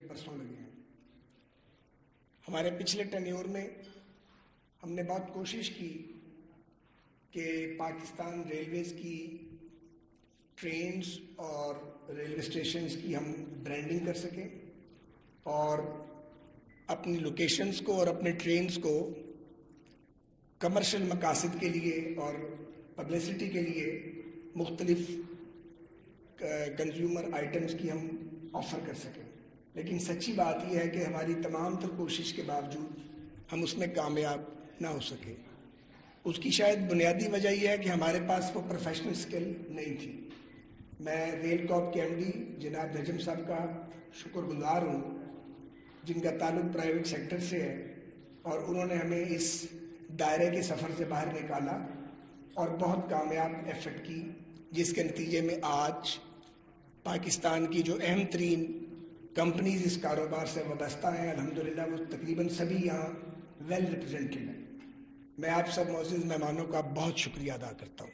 परसों लगे हैं। हमारे पिछले टेन्योर में हमने बहुत कोशिश की कि पाकिस्तान रेलवेज़ की ट्रेन्स और रेलवे स्टेशंस की हम ब्रांडिंग कर सकें और अपनी लोकेशंस को और अपने ट्रेन्स को कमर्शियल मकासद के लिए और पब्लिसिटी के लिए मुख्तलिफ कंज्यूमर आइटम्स की हम ऑफ़र कर सकें। लेकिन सच्ची बात यह है कि हमारी तमाम तर कोशिश के बावजूद हम उसमें कामयाब ना हो सके। उसकी शायद बुनियादी वजह यह है कि हमारे पास वो प्रोफेशनल स्किल नहीं थी। मैं रेल कॉप के एमडी जनाब नजम साहब का शुक्रगुजार हूँ, जिनका ताल्लुक प्राइवेट सेक्टर से है और उन्होंने हमें इस दायरे के सफ़र से बाहर निकाला और बहुत कामयाब एफर्ट की, जिसके नतीजे में आज पाकिस्तान की जो अहम तरीन कंपनीज इस कारोबार से वाबस्ता हैं, अल्हम्दुलिल्लाह वो तकरीबन सभी यहाँ वेल रिप्रेजेंटेड हैं। मैं आप सब मोअज़्ज़िज़ मेहमानों का बहुत शुक्रिया अदा करता हूँ।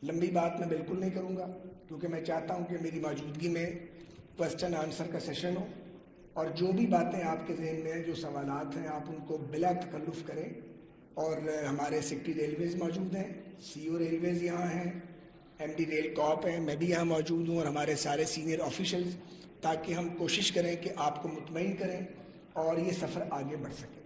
लंबी बात मैं बिल्कुल नहीं करूँगा क्योंकि मैं चाहता हूँ कि मेरी मौजूदगी में क्वेश्चन आंसर का सेशन हो और जो भी बातें आपके ज़हन में हैं, जो सवालात हैं, आप उनको बिला तकल्लुफ़ करें। और हमारे सेक्रेटरी रेलवेज़ मौजूद हैं, CEO रेलवेज़ यहाँ हैं, MD रेल कॉप हैं, मैं भी यहाँ मौजूद हूँ और हमारे सारे सीनियर ऑफिशियल्स, ताकि हम कोशिश करें कि आपको मुतमईन करें और ये सफ़र आगे बढ़ सके।